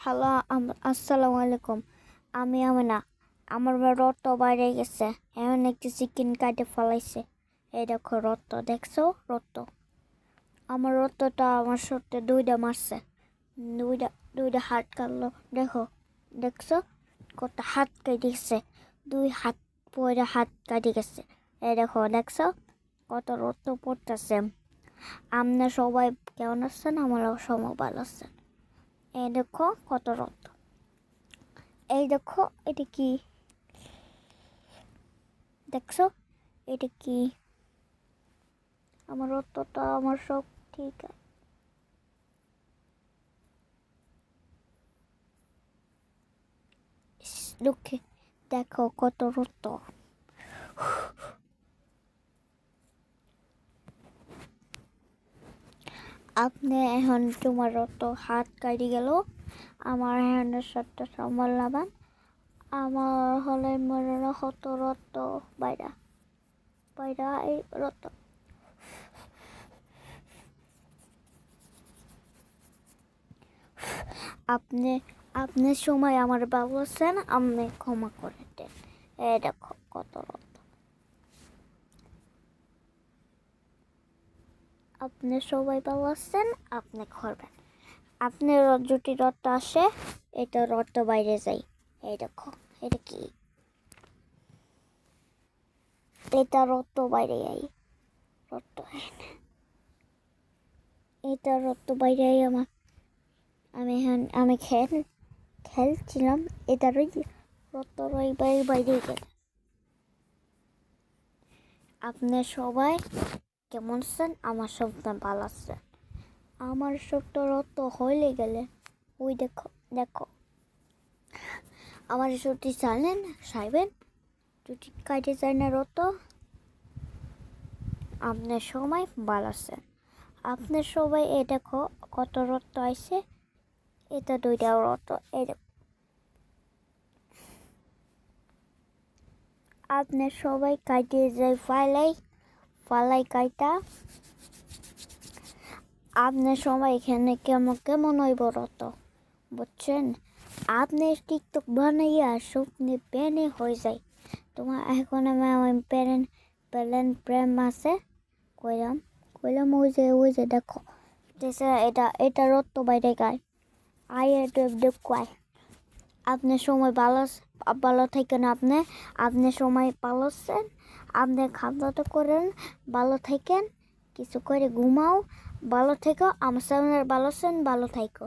Hello, আসসালামু আলাইকুম। আমি আমিনা। আমার রক্ত বাইরে গেছে। এমন একটি চিকেন কাটে ফেলাইছে। এই দেখো রক্ত, দেখছো রক্ত? আমার রক্তটা আমার সত্যি দুইটা মারছে। দুইটা দুইটা হাত কাটলো। দেখছো কত হাত কেটে গেছে। দুই হাত পরে হাত কাটে গেছে। এই দেখছো কত রক্ত পড়তেছে। আপনার সবাই কেমন আছেন? আমারও সবাই ভালো আছেন। এই দেখো কত রক্ত। এই দেখো এটা কি দেখছো? এটা কি? আমার রক্তটা আমার সব ঠিক আছে। দুঃখে দেখো কত রক্ত। আপনি এখন তোমার রক্ত হাত কাটি গেল। আমার হ্যান্ডের সাথে সামলাবান। আমার হলে মনে কত রক্ত বাইরা বাইরা এই রক্ত। আপনি আপনার সময় আমার ভালো আছেন, আপনি ক্ষমা করে দেন। এই দেখো কত রক্ত। আপনি সবাই ভালো আছেন, আপনি করবেন। আপনার যদি রক্ত আসে, এটা রক্ত বাইরে যায়। এই দেখো এটা কি? এটা রক্ত বাইরে যায়। রক্ত এটা রক্ত বাইরে যায় আমার। আমি খেলছিলাম, এটারই রক্ত বাইরে বাইরে গেল। আপনি সবাই কেমন আছেন? আমার সব ভালো আছেন। আমার ছোট্ট রক্ত হয়ে গেলে ওই দেখো আমার ছুটি চাইলেন সাইবেন ছুটি কাটে যায় না রক্ত। আপনার সময় ভালো আছেন। আপনার সবাই এ দেখো কত রক্ত আছে। এটা দুইটা রক্ত। এই আপনার সবাই কাটে যায় ফালাই কাইটা। আপনার সময় এখানে কেমন কেমন হইব রক্ত, বুঝছেন? আপনি টিকটক বানাইয়া স্বপ্নে প্যানে হয়ে যায়। তোমার এখন আমার প্রেম আছে। কইলাম ওই যে দেখো এটা রক্ত বাইরে গায়। দেখুয়ায় আপনার সময় ভালো থাকেন। আপনি সময় ভালো আছেন। আপনি খাদ্যটা করেন, ভালো থাকেন, কিছু করে ঘুমাও, ভালো থেকো। আমার সামনে ভালো আছেন, ভালো থাকো।